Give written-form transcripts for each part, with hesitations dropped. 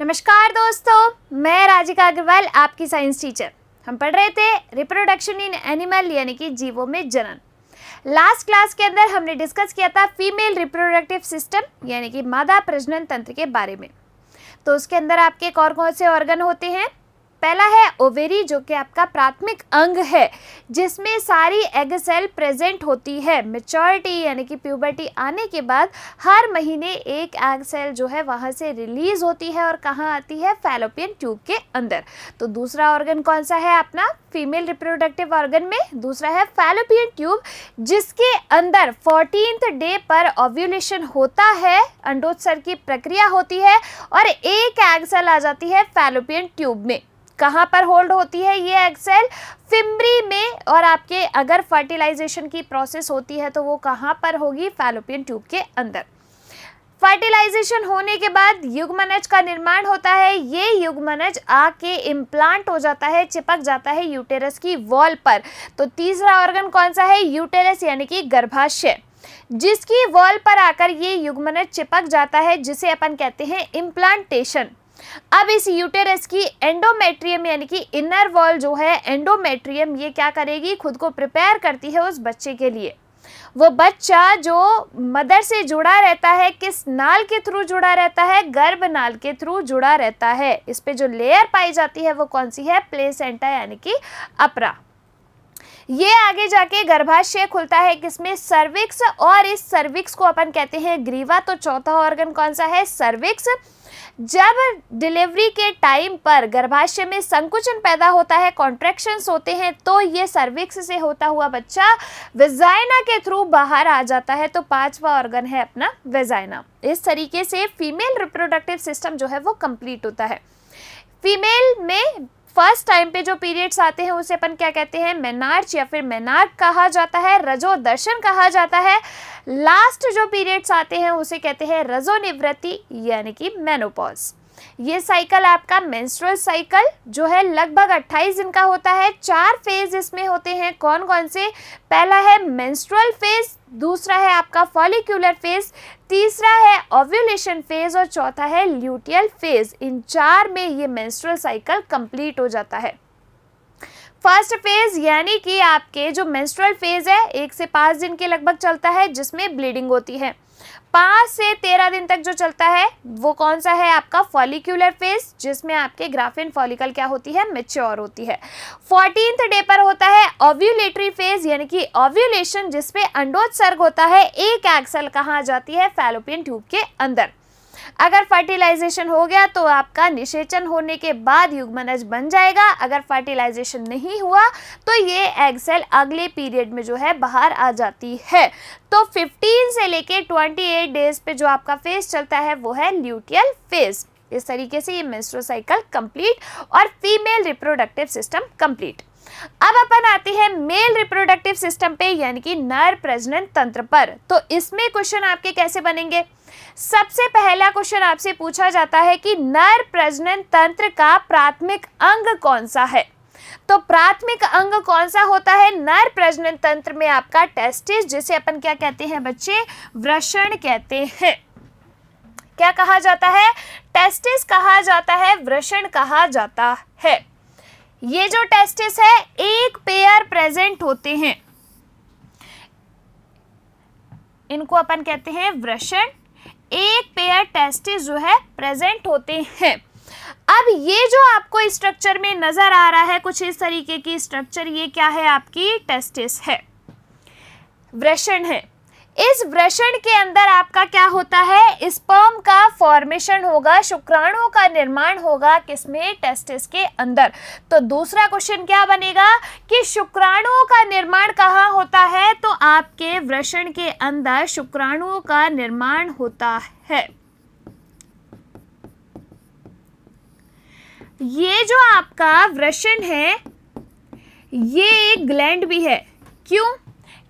नमस्कार दोस्तों, मैं राजिका अग्रवाल आपकी साइंस टीचर। हम पढ़ रहे थे रिप्रोडक्शन इन एनिमल यानी कि जीवों में जनन। लास्ट क्लास के अंदर हमने डिस्कस किया था फीमेल रिप्रोडक्टिव सिस्टम यानी कि मादा प्रजनन तंत्र के बारे में। तो उसके अंदर आपके कौन से ऑर्गन होते हैं? पहला है ओवेरी, जो कि आपका प्राथमिक अंग है जिसमें सारी एग सेल प्रेजेंट होती है। मेच्योरिटी यानी कि प्यूबर्टी आने के बाद हर महीने एक एग सेल जो है वहाँ से रिलीज होती है और कहाँ आती है? फैलोपियन ट्यूब के अंदर। तो दूसरा ऑर्गन कौन सा है अपना फीमेल रिप्रोडक्टिव ऑर्गन में? दूसरा है फैलोपियन ट्यूब, जिसके अंदर 14th डे पर ओव्यूलेशन होता है, अंडोत्सर्ग की प्रक्रिया होती है और एक एग सेल आ जाती है फैलोपियन ट्यूब में। कहाँ पर होल्ड होती है ये एग सेल? फिम्बरी में। और आपके अगर फर्टिलाइजेशन की प्रोसेस होती है तो वो कहाँ पर होगी? फैलोपियन ट्यूब के अंदर। फर्टिलाइजेशन होने के बाद युग्मनज का निर्माण होता है। ये युग्मनज आके इम्प्लांट हो जाता है, चिपक जाता है यूटेरस की वॉल पर। तो तीसरा ऑर्गन कौन सा है? यूटेरस यानी कि गर्भाशय, जिसकी वॉल पर आकर ये युग्मनज चिपक जाता है, जिसे अपन कहते हैं इम्प्लांटेशन। अब इस यूटेरस की एंडोमेट्रियम यानी कि इनर वॉल जो है एंडोमेट्रियम, ये क्या करेगी? खुद को प्रिपेयर करती है उस बच्चे के लिए। वो बच्चा जो मदर से जुड़ा रहता है, किस नाल के थ्रू जुड़ा रहता है? गर्भ नाल के थ्रू जुड़ा रहता है। इस पे जो लेयर पाई जाती है वो कौन सी है? प्लेसेंटा यानी कि अपरा। ये आगे जाके गर्भाशय खुलता है किसमें? सर्विक्स, और इस सर्विक्स को अपन कहते हैं ग्रीवा। तो चौथा ऑर्गन कौन सा है? सर्विक्स। जब डिलीवरी के टाइम पर गर्भाशय में संकुचन पैदा होता है, कॉन्ट्रैक्शंस होते हैं, तो ये सर्विक्स से होता हुआ बच्चा वेजाइना के थ्रू बाहर आ जाता है। तो पांचवा ऑर्गन है अपना वेजाइना। इस तरीके से फीमेल रिप्रोडक्टिव सिस्टम जो है वो कंप्लीट होता है। फीमेल में फर्स्ट टाइम पे जो पीरियड्स आते हैं उसे अपन क्या कहते हैं? मेनार्च या फिर मेनार्क कहा जाता है, रजोदर्शन कहा जाता है। लास्ट जो पीरियड्स आते हैं उसे कहते हैं रजोनिवृत्ति यानी कि मेनोपॉज। ये साइकिल आपका मेंस्ट्रुअल साइकिल जो है लगभग 28 दिन का होता है। 4 फेज इसमें होते हैं। कौन कौन से? पहला है मेंस्ट्रुअल फेज, दूसरा है आपका फॉलिक्यूलर फेज, तीसरा है ओव्यूलेशन फेज और चौथा है ल्यूटियल फेज। इन 4 में ये मेंस्ट्रुअल साइकिल कंप्लीट हो जाता है। फर्स्ट फेज यानी कि आपके जो मेंस्ट्रुअल फेज है 1 से 5 दिन के लगभग चलता है, जिसमें ब्लीडिंग होती है। 5 से 13 दिन तक जो चलता है वो कौन सा है? आपका फॉलिक्यूलर फेज, जिसमें आपके ग्राफिन फॉलिकल क्या होती है? मैच्योर होती है। 14th डे पर होता है ओव्यूलेटरी फेज यानी कि ओव्यूलेशन, जिसपे अंडोत्सर्ग होता है। एक एग सेल कहाँ आ जाती है? फैलोपियन ट्यूब के अंदर। अगर फर्टिलाइजेशन हो गया तो आपका निषेचन होने के बाद युग्मनज बन जाएगा। अगर फर्टिलाइजेशन नहीं हुआ तो ये एग सेल अगले पीरियड में जो है बाहर आ जाती है। तो 15 से लेके 28 डेज पे जो आपका फेज चलता है वो है ल्यूटियल फेज। इस तरीके से ये मेंस्ट्रुअल साइकिल कंप्लीट और फीमेल रिप्रोडक्टिव सिस्टम कंप्लीट। अब अपन आते हैं मेल रिप्रोडक्टिव सिस्टम पे यानी कि नर प्रजनन तंत्र पर। तो इसमें क्वेश्चन आपके कैसे बनेंगे? सबसे पहला क्वेश्चन आपसे पूछा जाता है कि नर प्रजनन तंत्र का प्राथमिक अंग कौन सा है? तो प्राथमिक अंग कौन सा होता है नर प्रजनन तंत्र में? आपका टेस्टिस, जिसे अपन क्या कहते हैं बच्चे? वृषण कहते हैं। क्या कहा जाता है? टेस्टिस कहा जाता है, वृषण कहा जाता है। ये जो टेस्टिस है एक पेयर प्रेजेंट होते हैं, इनको अपन कहते हैं वृषण। एक पेयर टेस्टिस जो है प्रेजेंट होते हैं। अब ये जो आपको स्ट्रक्चर में नजर आ रहा है कुछ इस तरीके की स्ट्रक्चर, ये क्या है? आपकी टेस्टिस है, वृषण है। इस वृषण के अंदर आपका क्या होता है? स्पर्म का फॉर्मेशन होगा, शुक्राणुओं का निर्माण होगा। किसमें? टेस्टिस के अंदर। तो दूसरा क्वेश्चन क्या बनेगा कि शुक्राणुओं का निर्माण कहाँ होता है? तो आपके वृषण के अंदर शुक्राणुओं का निर्माण होता है। ये जो आपका वृषण है ये एक ग्लैंड भी है। क्यों?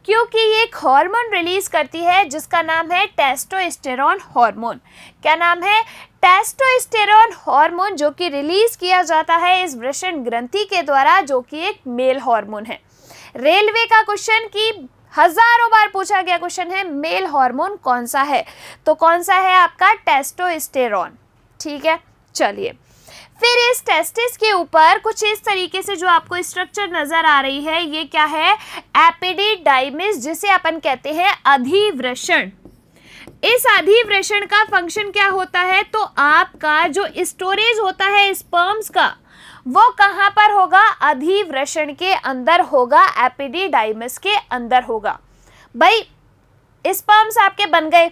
क्योंकि ये एक हार्मोन रिलीज करती है जिसका नाम है टेस्टोस्टेरोन हार्मोन। क्या नाम है? टेस्टोस्टेरोन हार्मोन, जो कि रिलीज किया जाता है इस वृषण ग्रंथि के द्वारा, जो कि एक मेल हार्मोन है। रेलवे का क्वेश्चन की हजारों बार पूछा गया क्वेश्चन है, मेल हार्मोन कौन सा है? तो कौन सा है आपका? टेस्टोस्टेरोन। ठीक है, चलिए, फिर इस टेस्टिस के ऊपर कुछ इस तरीके से जो आपको स्ट्रक्चर नजर आ रही है, ये क्या है? एपिडिडाइमिस, जिसे अपन कहते हैं अधिवृषण। इस अधिवृषण का फंक्शन क्या होता है? तो आपका जो स्टोरेज होता है स्पर्म्स का, वो कहां पर होगा? अधिवृषण के अंदर होगा, एपिडिडाइमिस के अंदर होगा। भाई स्पर्म्स आपके बन गए,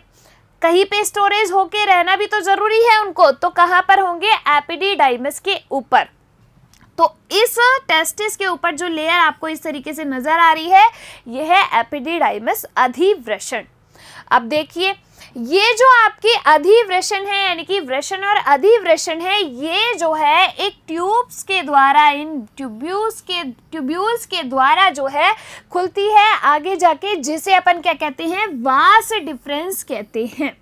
कहीं पे स्टोरेज होके रहना भी तो जरूरी है उनको, तो कहां पर होंगे? एपिडिडाइमिस के ऊपर। तो इस टेस्टिस के ऊपर जो लेयर आपको इस तरीके से नजर आ रही है, यह है एपिडिडाइमिस अधिवृषण। अब देखिए, ये जो आपकी अधिवृषण है, यानी कि वृषण और अधिवृषण है, ये जो है एक ट्यूब्स के द्वारा, इन ट्यूब्यूल्स के द्वारा जो है खुलती है आगे जाके, जिसे अपन क्या कहते हैं? वास डिफरेंस कहते हैं।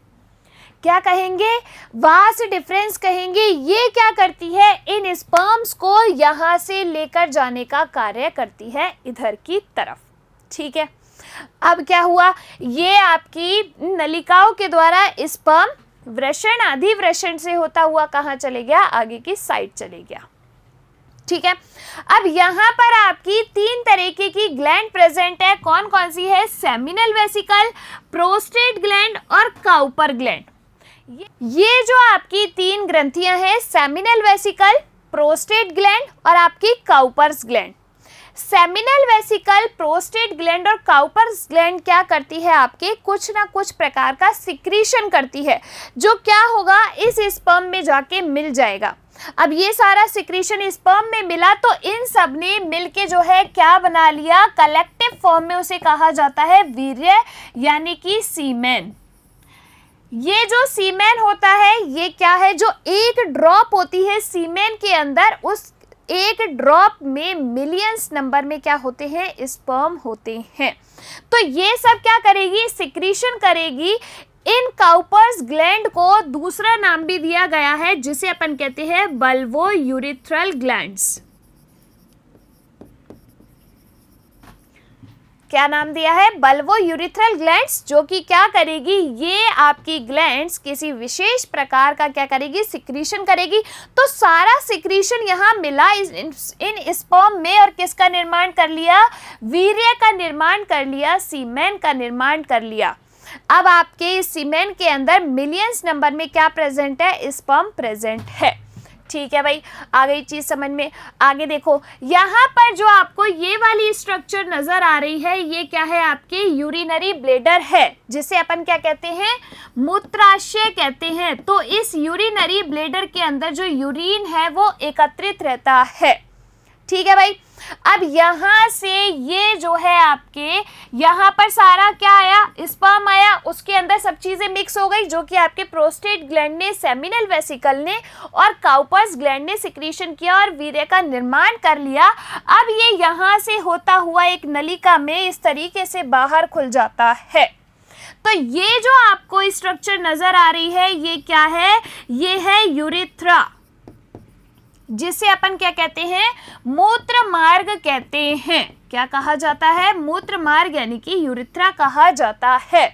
क्या कहेंगे? वास डिफरेंस कहेंगे। ये क्या करती है? इन स्पर्म्स को यहां से लेकर जाने का कार्य करती है इधर की तरफ। ठीक है, अब क्या हुआ? ये आपकी नलिकाओं के द्वारा स्पर्म वृषण अधिवृषण से होता हुआ कहाँ चले गया? आगे की साइड चले गया। ठीक है, अब यहाँ पर आपकी 3 तरीके की ग्लैंड प्रेजेंट है। कौन कौन सी है? सेमिनल वेसिकल, प्रोस्टेट ग्लैंड और काउपर ग्लैंड। ये जो आपकी 3 ग्रंथियां हैं, सेमिनल वेसिकल, प्रोस्टेट ग्लैंड और आपकी Cowper's gland. Seminal vesicle, prostate gland और काउपर्स ग्लैंड क्या करती है? आपके कुछ ना कुछ प्रकार का सिक्रीशन करती है, जो क्या होगा? इस स्पर्म में जाके मिल जाएगा। अब ये सारा सिक्रीशन स्पर्म में मिला, तो इन सब ने मिलके जो है क्या बना लिया? कलेक्टिव फॉर्म में उसे कहा जाता है वीर्य, यानी कि सीमेन। ये जो सीमेन होता है, ये क्या है? जो एक ड्रॉप होती है सीमेन के अंदर, उस एक ड्रॉप में मिलियंस नंबर में क्या होते हैं? स्पर्म होते हैं। तो ये सब क्या करेगी? सिक्रीशन करेगी। इन काउपर्स ग्लैंड को दूसरा नाम भी दिया गया है, जिसे अपन कहते हैं बल्वो यूरिथ्रल ग्लैंड्स। क्या नाम दिया है? बल्वो यूरिथ्रल ग्लैंड्स, जो कि क्या करेगी? ये आपकी ग्लैंड्स किसी विशेष प्रकार का क्या करेगी? सिक्रीशन करेगी। तो सारा सिक्रीशन यहाँ मिला इन स्पर्म में, और किसका निर्माण कर लिया? वीर्य का निर्माण कर लिया, सीमेन का निर्माण कर लिया। अब आपके सीमेन के अंदर मिलियंस नंबर में क्या प्रेजेंट है? स्पर्म प्रेजेंट है। ठीक है भाई, आ गई चीज समझ में। आगे देखो, यहाँ पर जो आपको ये वाली स्ट्रक्चर नजर आ रही है, ये क्या है? आपके यूरिनरी ब्लेडर है, जिसे अपन क्या कहते हैं? मूत्राशय कहते हैं। तो इस यूरिनरी ब्लेडर के अंदर जो यूरिन है वो एकत्रित रहता है। ठीक है भाई, अब यहाँ से ये जो है आपके, यहाँ पर सारा क्या आया? स्पर्म आया, उसके अंदर सब चीजें मिक्स हो गई, जो कि आपके प्रोस्टेट ग्लैंड ने, सेमिनल वेसिकल ने और काउपर्स ग्लैंड ने सिक्रीशन किया और वीर्य का निर्माण कर लिया। अब ये यहाँ से होता हुआ एक नलिका में इस तरीके से बाहर खुल जाता है। तो ये जो आपको स्ट्रक्चर नजर आ रही है, ये क्या है? ये है यूरिथ्रा, जिसे अपन क्या कहते हैं? मूत्र मार्ग कहते हैं। क्या कहा जाता है? मूत्र मार्ग, यानी कि यूरिथ्रा कहा जाता है।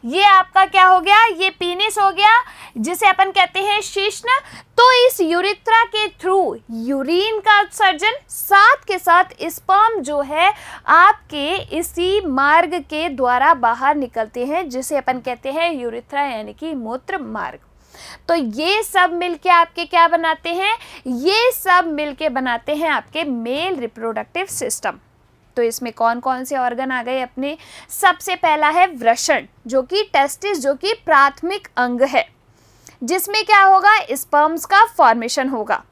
ये आपका क्या हो गया? ये पीनिस हो गया, जिसे अपन कहते हैं शिश्न। तो इस यूरिथ्रा के थ्रू यूरिन का उत्सर्जन, साथ के साथ स्पर्म जो है आपके इसी मार्ग के द्वारा बाहर निकलते हैं, जिसे अपन कहते हैं यूरिथ्रा, यानी कि मूत्र मार्ग। तो ये सब मिलके आपके क्या बनाते हैं? ये सब मिलके बनाते हैं आपके मेल रिप्रोडक्टिव सिस्टम। तो इसमें कौन कौन से ऑर्गन आ गए अपने? सबसे पहला है वृषण, जो कि टेस्टिस, जो कि प्राथमिक अंग है, जिसमें क्या होगा? स्पर्म्स का फॉर्मेशन होगा।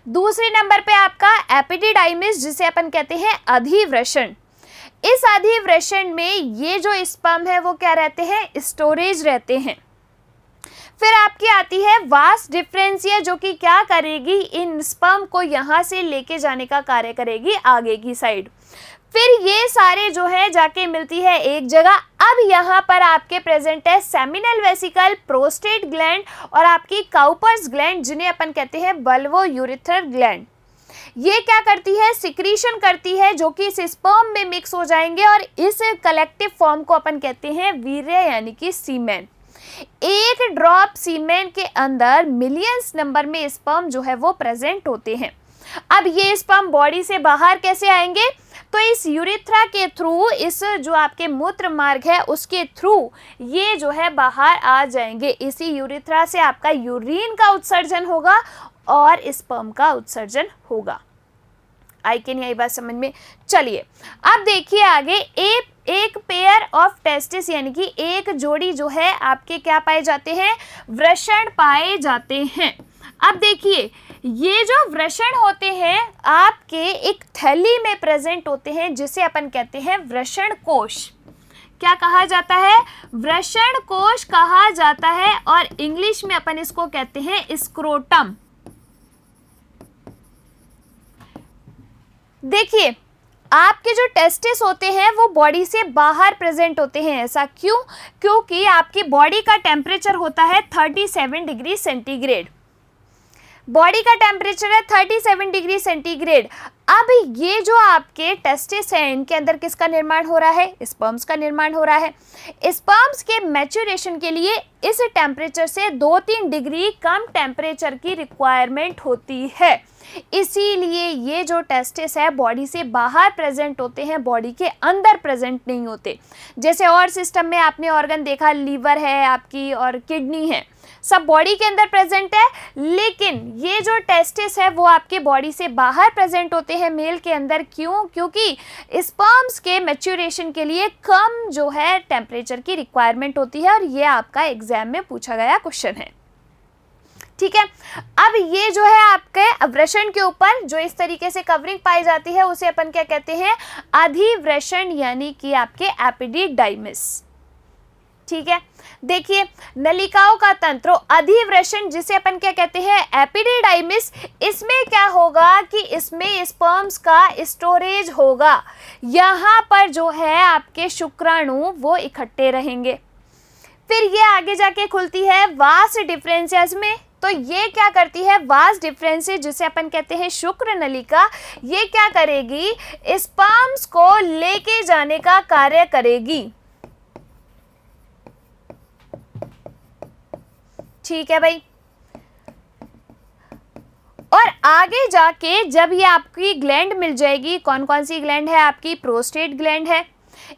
दूसरे नंबर पे आपका एपिडिडाइमिस, जिसे अपन कहते हैं अधिवृषण। इस अधिवृषण में ये जो स्पर्म है वो क्या रहते हैं? स्टोरेज रहते हैं। फिर आपकी आती है वास डिफरेंशिया, जो कि क्या करेगी? इन स्पर्म को यहाँ से लेके जाने का कार्य करेगी आगे की साइड। फिर ये सारे जो है जाके मिलती है एक जगह। अब यहाँ पर आपके प्रेजेंट है सेमिनल वेसिकल, प्रोस्टेट ग्लैंड और आपकी काउपर्स ग्लैंड, जिन्हें अपन कहते हैं बल्वो यूरिथ्रल ग्लैंड। ये क्या करती है? सिक्रीशन करती है, जो कि इस स्पर्म में मिक्स हो जाएंगे और इस कलेक्टिव फॉर्म को अपन कहते हैं वीर्य, यानी कि सीमेन। एक ड्रॉप सीमेन के अंदर मिलियंस नंबर में स्पर्म जो है वो प्रेजेंट होते हैं। अब ये स्पर्म बॉडी से बाहर कैसे आएंगे? तो इस यूरिथ्रा के थ्रू, इस जो आपके मूत्र मार्ग है उसके थ्रू ये जो है बाहर आ जाएंगे। इसी यूरिथ्रा से आपका यूरिन का उत्सर्जन होगा और स्पर्म का उत्सर्जन होगा। आई कैन यही बात समझ में? चलिए अब देखिए आगे, एक पेयर ऑफ टेस्टिस यानी कि एक जोड़ी जो है आपके क्या पाए जाते हैं? वृषण पाए जाते हैं। अब देखिए ये जो वृषण होते हैं आपके एक थैली में प्रेजेंट होते हैं जिसे अपन कहते हैं वृषण कोश। क्या कहा जाता है? वृषण कोश कहा जाता है और इंग्लिश में अपन इसको कहते हैं स्क्रोटम। देखिए आपके जो टेस्टिस होते हैं वो बॉडी से बाहर प्रेजेंट होते हैं। ऐसा क्यों? क्योंकि आपकी बॉडी का टेम्परेचर होता है 37 डिग्री सेंटीग्रेड। बॉडी का टेम्परेचर है 37 डिग्री सेंटीग्रेड। अब ये जो आपके टेस्टिस हैं इनके अंदर किसका निर्माण हो रहा है? स्पर्म्स का निर्माण हो रहा है। स्पर्म्स के मैच्योरेशन के लिए इस टेम्परेचर से 2-3 डिग्री कम टेम्परेचर की रिक्वायरमेंट होती है। इसीलिए ये जो टेस्टिस है बॉडी से बाहर प्रेजेंट होते हैं, बॉडी के अंदर प्रेजेंट नहीं होते। जैसे और सिस्टम में आपने ऑर्गन देखा, लीवर है आपकी और किडनी है, सब बॉडी के अंदर प्रेजेंट है, लेकिन ये जो टेस्टिस है वो आपके बॉडी से बाहर प्रेजेंट होते हैं मेल के अंदर। क्यों? क्योंकि स्पर्म्स के मैच्योरेशन के लिए कम जो है टेम्परेचर की रिक्वायरमेंट होती है और ये आपका एग्जाम में पूछा गया क्वेश्चन है। ठीक है, अब ये जो है आपके वृषण के ऊपर जो इस तरीके से कवरिंग पाई जाती है उसे अपन क्या कहते हैं? अधिवृषण यानी कि आपके एपिडिडाइमिस। ठीक है, देखिए नलिकाओं का तंत्र, अधिवृषण जिसे अपन क्या कहते हैं? एपिडिडाइमिस। इसमें क्या होगा कि इसमें स्पर्म्स का स्टोरेज होगा। यहाँ पर जो है आपके शुक्राणु वो इकट्ठे रहेंगे। फिर ये आगे जाके खुलती है वास डिफरेंसेस में। तो ये क्या करती है? वास डिफरेंसेस जिसे अपन कहते हैं शुक्र नलिका, ये क्या करेगी? स्पर्म्स को लेके जाने का कार्य करेगी। ठीक है भाई। और आगे जाके जब ये आपकी ग्लैंड मिल जाएगी, कौन कौन सी ग्लैंड है आपकी? प्रोस्टेट ग्लैंड है,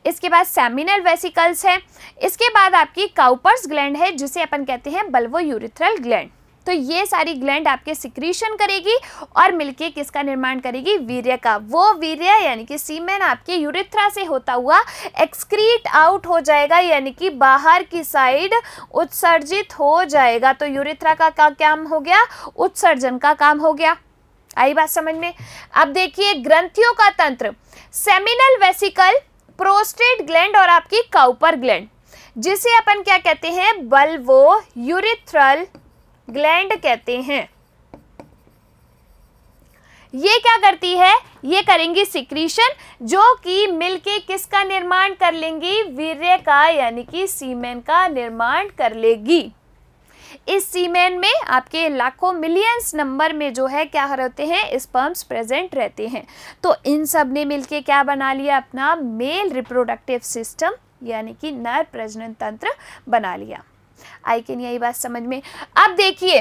इसके बाद सेमिनल वेसिकल्स है, इसके बाद आपकी काउपर्स ग्लैंड है जिसे अपन कहते हैं बल्वो यूरिथ्रल ग्लैंड। तो ये सारी ग्लैंड आपके सिक्रीशन करेगी और मिलके किसका निर्माण करेगी? वीर्य का। वो वीर्य यानी कि सीमेन आपके यूरिथ्रा से होता हुआ एक्सक्रीट आउट हो जाएगा, यानी कि बाहर की साइड उत्सर्जित हो जाएगा। तो यूरिथ्रा का काम हो गया? उत्सर्जन का काम हो गया। आई बात समझ में? अब देखिए ग्रंथियों का तंत्र, सेमिनल वेसिकल, प्रोस्टेट ग्लैंड और आपकी काउपर ग्लैंड जिसे अपन क्या कहते हैं? बल्वो यूरिथ्रल ग्लैंड कहते हैं। ये क्या करती है? ये करेंगी सिक्रीशन जो कि मिलके किसका निर्माण कर लेंगी? वीर्य का यानी कि सीमेन का निर्माण कर लेगी। इस सीमेन में आपके लाखों मिलियंस नंबर में जो है क्या रहते हैं? स्पर्म्स प्रेजेंट रहते हैं। तो इन सब ने मिलके क्या बना लिया? अपना मेल रिप्रोडक्टिव सिस्टम यानी कि नर प्रजनन तंत्र बना लिया। आई कैन यही बात समझ में? अब देखिए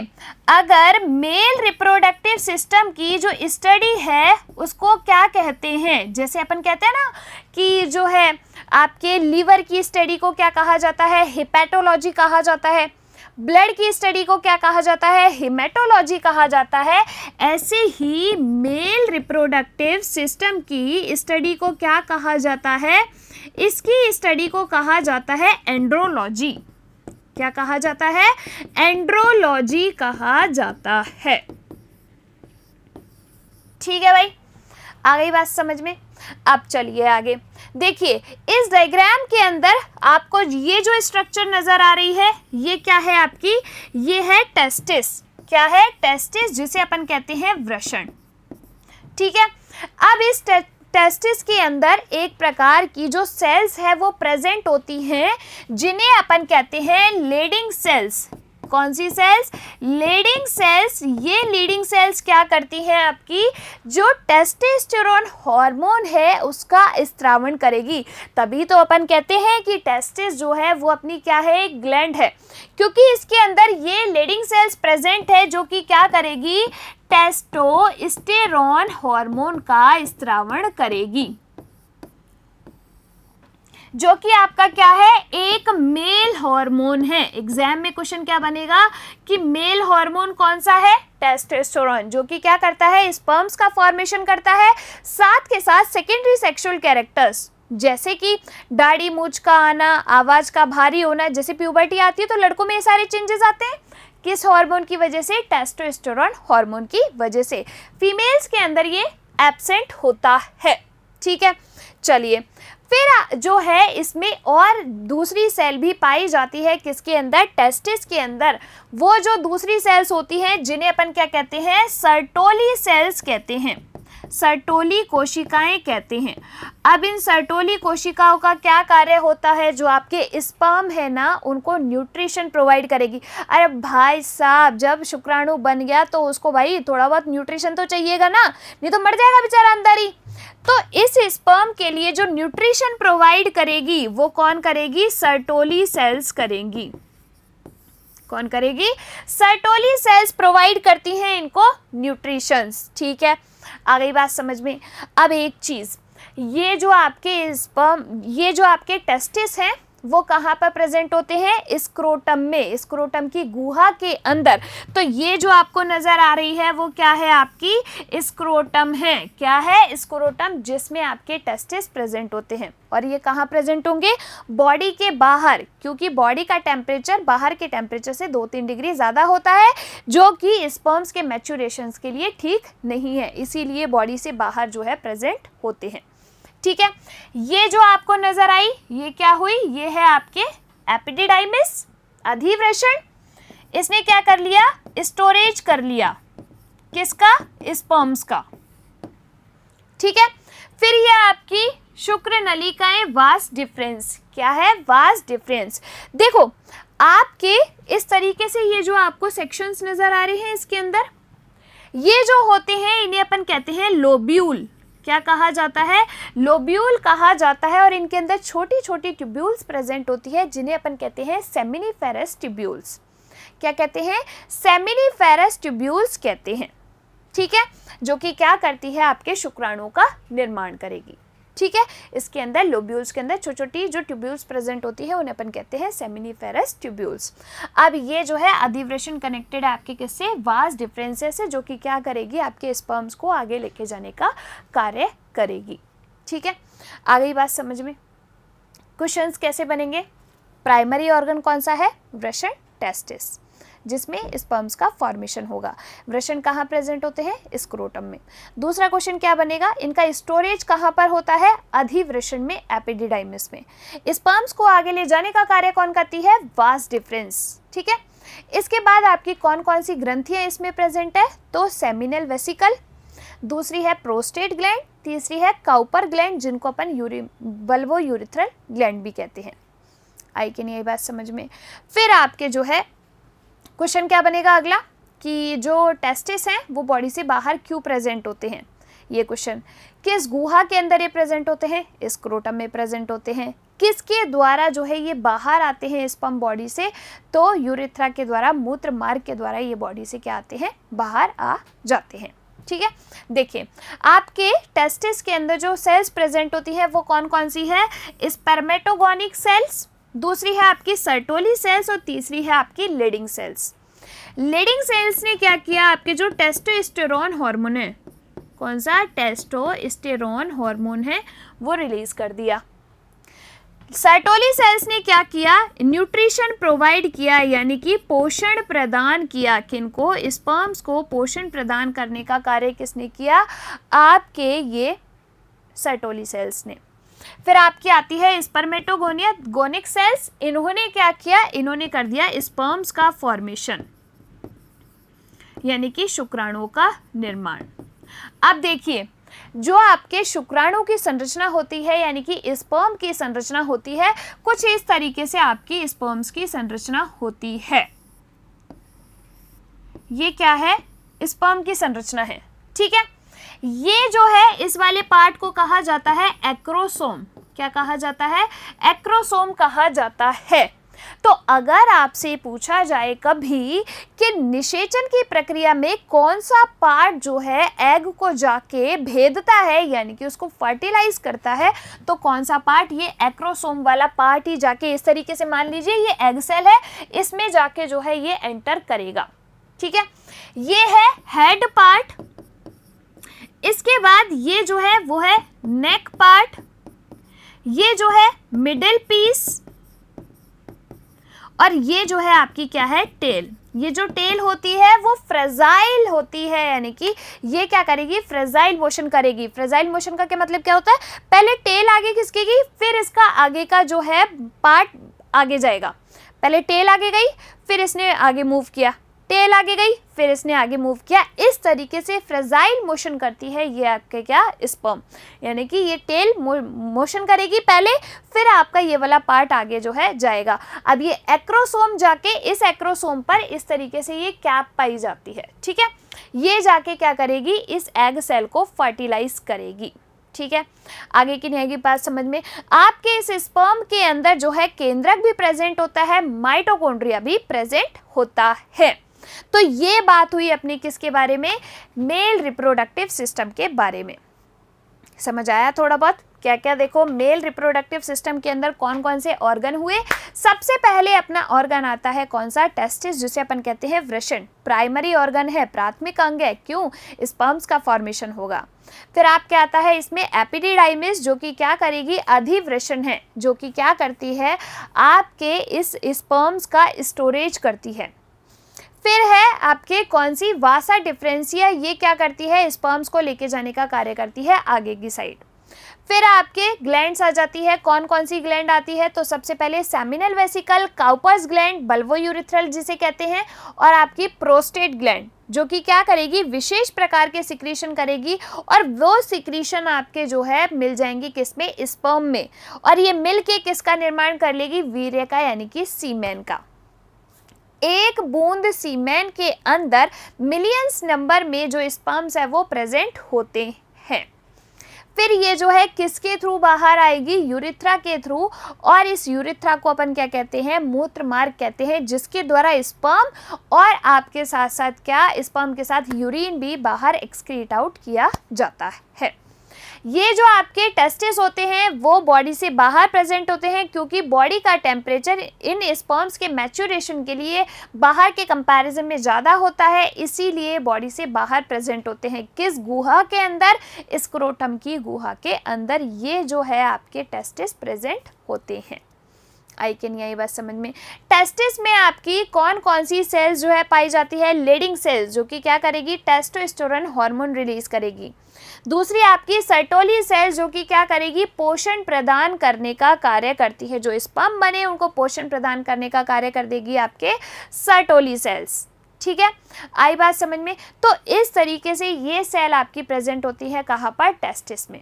अगर मेल रिप्रोडक्टिव सिस्टम की जो स्टडी है उसको क्या कहते हैं? जैसे अपन कहते हैं ना कि जो है आपके लीवर की स्टडी को क्या कहा जाता है? हिपैटोलॉजी कहा जाता है। ब्लड की स्टडी को क्या कहा जाता है? हेमेटोलॉजी कहा जाता है। ऐसे ही मेल रिप्रोडक्टिव सिस्टम की स्टडी को क्या कहा जाता है? इसकी स्टडी को कहा जाता है एंड्रोलॉजी। क्या कहा जाता है? एंड्रोलॉजी कहा जाता है। ठीक है भाई, आ गई बात समझ में? अब चलिए आगे देखिए, इस डायग्राम के अंदर आपको ये जो स्ट्रक्चर नजर आ रही है ये क्या है आपकी? ये है टेस्टिस। क्या है? टेस्टिस जिसे अपन कहते हैं वृषण। ठीक है, अब इस टेस्टिस के अंदर एक प्रकार की जो सेल्स है वो प्रेजेंट होती हैं जिन्हें अपन कहते हैं लेडिंग सेल्स। कौन सी सेल्स? Leading cells. ये लीडिंग सेल्स क्या करती हैं? आपकी जो टेस्टोस्टेरोन हार्मोन है उसका स्त्रावण करेगी। तभी तो अपन कहते हैं कि टेस्टिस जो है वो अपनी क्या है? एक ग्लैंड है, क्योंकि इसके अंदर ये लीडिंग सेल्स प्रेजेंट है जो कि क्या करेगी? टेस्टोस्टेरोन हार्मोन का स्त्रावण करेगी, जो कि आपका क्या है? एक मेल हार्मोन है। एग्जाम में क्वेश्चन क्या बनेगा कि मेल हार्मोन कौन सा है? टेस्टोस्टेरोन, जो कि क्या करता है? स्पर्म्स का फॉर्मेशन करता है, साथ के साथ सेकेंडरी सेक्सुअल कैरेक्टर्स जैसे कि दाढ़ी मूंछ का आना, आवाज का भारी होना। जैसे प्यूबर्टी आती है तो लड़कों में ये सारे चेंजेस आते हैं, किस हार्मोन की वजह से? टेस्टोस्टेरोन हार्मोन की वजह से। फीमेल्स के अंदर ये एब्सेंट होता है। ठीक है, चलिए फिर जो है इसमें और दूसरी सेल भी पाई जाती है, किसके अंदर? टेस्टिस के अंदर। वो जो दूसरी सेल्स होती हैं जिन्हें अपन क्या कहते हैं? सर्टोली सेल्स कहते हैं, सर्टोली कोशिकाएं कहते हैं। अब इन सर्टोली कोशिकाओं का क्या कार्य होता है? जो आपके स्पर्म है ना उनको न्यूट्रिशन प्रोवाइड करेगी। अरे भाई साहब, जब शुक्राणु बन गया तो उसको भाई थोड़ा बहुत न्यूट्रिशन तो चाहिएगा ना, नहीं तो मर जाएगा बेचारा अंदर ही। तो इस स्पर्म के लिए जो न्यूट्रिशन प्रोवाइड करेगी वो कौन करेगी? सर्टोली सेल्स करेंगी। कौन करेगी? सर्टोली सेल्स प्रोवाइड करती हैं इनको न्यूट्रिशंस। ठीक है, आ गई बात समझ में। अब एक चीज, ये जो आपके स्पर्म, ये जो आपके टेस्टिस हैं वो कहाँ पर प्रेजेंट होते हैं? स्क्रोटम में, स्क्रोटम की गुहा के अंदर। तो ये जो आपको नजर आ रही है वो क्या है? आपकी स्क्रोटम है। क्या है? स्क्रोटम, जिसमें आपके टेस्टिस प्रेजेंट होते हैं। और ये कहाँ प्रेजेंट होंगे? बॉडी के बाहर, क्योंकि बॉडी का टेम्परेचर बाहर के टेम्परेचर से 2-3 डिग्री ज़्यादा होता है, जो कि स्पर्म्स के मैच्योरेशंस के लिए ठीक नहीं है, इसीलिए बॉडी से बाहर जो है प्रेजेंट होते हैं। ठीक है, ये जो आपको नजर आई ये क्या हुई? ये है आपके एपिडिडाइमिस, अधिवृषण। इसने क्या कर लिया? स्टोरेज कर लिया, किसका? स्पर्म्स का। ठीक है, फिर ये आपकी शुक्र नलिकाएं, वास डिफरेंस। क्या है? Vas deferens. देखो आपके इस तरीके से ये जो आपको सेक्शंस नजर आ रहे हैं इसके अंदर, ये जो होते हैं इन्हें अपन कहते हैं लोब्यूल। क्या कहा जाता है? लोब्यूल कहा जाता है। और इनके अंदर छोटी छोटी ट्यूब्यूल्स प्रेजेंट होती है जिन्हें अपन कहते हैं सेमिनिफेरस ट्यूब्यूल्स। क्या कहते हैं? सेमिनिफेरस ट्यूब्यूल्स कहते हैं। ठीक है, जो कि क्या करती है? आपके शुक्राणुओं का निर्माण करेगी। ठीक है, इसके अंदर लोब्यूल्स के अंदर छोटी छोटी जो ट्यूब्यूल्स प्रेजेंट होती है उन्हें अपन कहते हैं सेमिनिफेरस ट्यूब्यूल्स। अब ये जो है अधिवृषण कनेक्टेड है आपके किससे? वास डिफरेंसेस से, जो कि क्या करेगी? आपके स्पर्म्स को आगे लेके जाने का कार्य करेगी। ठीक है, आ गई बात समझ में। क्वेश्चंस कैसे बनेंगे? प्राइमरी ऑर्गन कौन सा है? वृषण, टेस्टिस, जिसमें स्पर्म्स का फॉर्मेशन होगा। वृषण कहाँ प्रेजेंट होते हैं? स्क्रोटम में। दूसरा क्वेश्चन क्या बनेगा? इनका स्टोरेज कहाँ पर होता है? अधिवृषण में, एपिडिडाइमिस में। स्पर्म्स को आगे ले जाने का कार्य कौन करती है? Vas deferens. ठीक है, इसके बाद आपकी कौन कौन सी ग्रंथियां इसमें प्रेजेंट है? तो सेमिनल वेसिकल, दूसरी है प्रोस्टेट ग्लैंड, तीसरी है काउपर ग्लैंड, जिनको अपन बल्बो यूरिथ्रल ग्लैंड भी कहते हैं। आई कि नहीं आई बात समझ में? फिर आपके जो है क्वेश्चन क्या बनेगा अगला कि जो टेस्टिस हैं वो बॉडी से बाहर क्यों प्रेजेंट होते हैं? ये क्वेश्चन, किस गुहा के अंदर ये प्रेजेंट होते हैं? स्क्रोटम में प्रेजेंट होते हैं। किसके द्वारा जो है ये बाहर आते हैं स्पर्म बॉडी से? तो यूरिथ्रा के द्वारा, मूत्र मार्ग के द्वारा ये बॉडी से क्या आते हैं? बाहर आ जाते हैं। ठीक है, देखिए आपके टेस्टिस के अंदर जो सेल्स प्रेजेंट होती है वो कौन कौन सी है? स्पर्मेटोगोनिक सेल्स, दूसरी है आपकी सर्टोली सेल्स और तीसरी है आपकी लीडिंग सेल्स। लीडिंग सेल्स ने क्या किया? आपके जो टेस्टोस्टेरोन हार्मोन है, कौन सा? टेस्टोस्टेरोन हार्मोन है, वो रिलीज कर दिया। सर्टोली सेल्स ने क्या किया? न्यूट्रिशन प्रोवाइड किया, यानी कि पोषण प्रदान किया। किनको? स्पर्म्स को पोषण प्रदान करने का कार्य किसने किया? आपके ये सर्टोली सेल्स ने। फिर आपकी आती है स्पर्मेटोगोनिक सेल्स। इन्होंने क्या किया? इन्होंने कर दिया स्पर्म्स का फॉर्मेशन, यानी कि शुक्राणुओं का निर्माण। अब देखिए जो आपके शुक्राणु की संरचना होती है, यानी कि स्पर्म की संरचना होती है, कुछ इस तरीके से आपकी स्पर्म्स की संरचना होती है। ये क्या है, स्पर्म की संरचना है। ठीक है, ये जो है इस वाले पार्ट को कहा जाता है एक्रोसोम। क्या कहा जाता है, एक्रोसोम कहा जाता है। तो अगर आपसे पूछा जाए कभी कि निषेचन की प्रक्रिया में कौन सा पार्ट जो है एग को जाके भेदता है, यानी कि उसको फर्टिलाइज करता है, तो कौन सा पार्ट, ये एक्रोसोम वाला पार्ट ही जाके, इस तरीके से मान लीजिए ये एग सेल है, इसमें जाके जो है ये एंटर करेगा। ठीक है, ये है हेड पार्ट। इसके बाद ये जो है वो है नेक पार्ट, ये जो है मिडिल पीस, और ये जो है आपकी क्या है, टेल। ये जो टेल होती है वो फ्रेजाइल होती है, यानी कि ये क्या करेगी, फ्रेजाइल मोशन करेगी। फ्रेजाइल मोशन का क्या मतलब क्या होता है, पहले टेल आगे खिसकेगी, फिर इसका आगे का जो है पार्ट आगे जाएगा। पहले टेल आगे गई, फिर इसने आगे मूव किया, टेल आगे गई, फिर इसने आगे मूव किया। इस तरीके से फ्रेजाइल मोशन करती है ये आपके क्या, स्पर्म, यानी कि ये टेल मोशन करेगी पहले, फिर आपका ये वाला पार्ट आगे जो है जाएगा। अब ये एक्रोसोम जाके, इस एक्रोसोम पर इस तरीके से ये कैप पाई जाती है। ठीक है, ये जाके क्या करेगी, इस एग सेल को फर्टिलाइज करेगी। ठीक है, आगे की नहीं आएगी बात समझ में। आपके इस स्पर्म के अंदर जो है केंद्रक भी प्रेजेंट होता है, माइटोकॉन्ड्रिया भी प्रेजेंट होता है। तो ये बात हुई अपनी किसके बारे में, मेल रिप्रोडक्टिव सिस्टम के बारे में। समझ आया थोड़ा बहुत, क्या क्या, देखो मेल रिप्रोडक्टिव सिस्टम के अंदर कौन कौन से ऑर्गन हुए। सबसे पहले अपना ऑर्गन आता है कौन सा, टेस्टिस, जिसे अपन कहते हैं वृषण। प्राइमरी ऑर्गन है, प्राथमिक अंग है, क्यों, स्पर्म्स का फॉर्मेशन होगा। फिर आपके आता है इसमें एपिडिडाइमिस, जो कि क्या करेगी, अधिवृषण है, जो कि क्या करती है, आपके इस स्पर्म्स का स्टोरेज करती है। फिर है आपके कौन सी, वासा डिफरेंशिया, ये क्या करती है, स्पर्म्स को लेके जाने का कार्य करती है आगे की साइड। फिर आपके ग्लैंड्स आ जाती है, कौन कौन सी ग्लैंड आती है, तो सबसे पहले सेमिनल वेसिकल, काउपर्स ग्लैंड, बल्वोयूरिथ्रल जिसे कहते हैं, और आपकी प्रोस्टेट ग्लैंड, जो कि क्या करेगी, विशेष प्रकार के सिक्रीशन करेगी, और वो सिक्रीशन आपके जो है मिल जाएंगी किसमें, स्पर्म में, और ये मिल के किसका निर्माण कर लेगी, वीर्य का, यानी कि सीमेन का। एक बूंद सीमेन के अंदर मिलियंस नंबर में जो स्पर्म्स है वो प्रेजेंट होते हैं। फिर ये जो है किसके थ्रू बाहर आएगी, यूरिथ्रा के थ्रू, और इस यूरिथ्रा को अपन क्या कहते हैं, मूत्र मार्ग कहते हैं, जिसके द्वारा स्पर्म और आपके साथ साथ क्या, स्पर्म के साथ यूरिन भी बाहर एक्सक्रीट आउट किया जाता है। ये जो आपके टेस्टिस होते हैं वो बॉडी से बाहर प्रेजेंट होते हैं, क्योंकि बॉडी का टेम्परेचर इन स्पर्म्स के मैच्योरेशन के लिए बाहर के कंपैरिजन में ज़्यादा होता है, इसीलिए बॉडी से बाहर प्रेजेंट होते हैं। किस गुहा के अंदर, स्क्रोटम की गुहा के अंदर ये जो है आपके टेस्टिस प्रेजेंट होते हैं। आई के नहीं आई बात समझ में। टेस्टिस में आपकी कौन कौन सी सेल्स जो है पाई जाती है, लेडिंग सेल्स, जो कि क्या करेगी, टेस्टोस्टेरोन हार्मोन रिलीज करेगी। दूसरी आपकी सर्टोली सेल्स, जो कि क्या करेगी, पोषण प्रदान करने का कार्य करती है, जो स्पर्म बने उनको पोषण प्रदान करने का कार्य कर देगी आपके सर्टोली सेल्स। ठीक है, आई बात समझ में। तो इस तरीके से ये सेल आपकी प्रेजेंट होती है कहाँ पर, टेस्टिस में।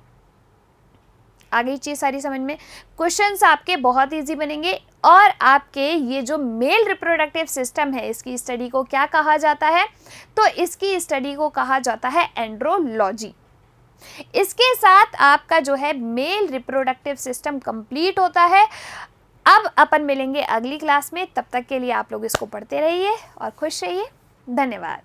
आगे चीज़ सारी समझ में। क्वेश्चंस आपके बहुत इजी बनेंगे, और आपके ये जो मेल रिप्रोडक्टिव सिस्टम है इसकी स्टडी को क्या कहा जाता है, तो इसकी स्टडी को कहा जाता है एंड्रोलॉजी। इसके साथ आपका जो है मेल रिप्रोडक्टिव सिस्टम कंप्लीट होता है। अब अपन मिलेंगे अगली क्लास में, तब तक के लिए आप लोग इसको पढ़ते रहिए और खुश रहिए। धन्यवाद।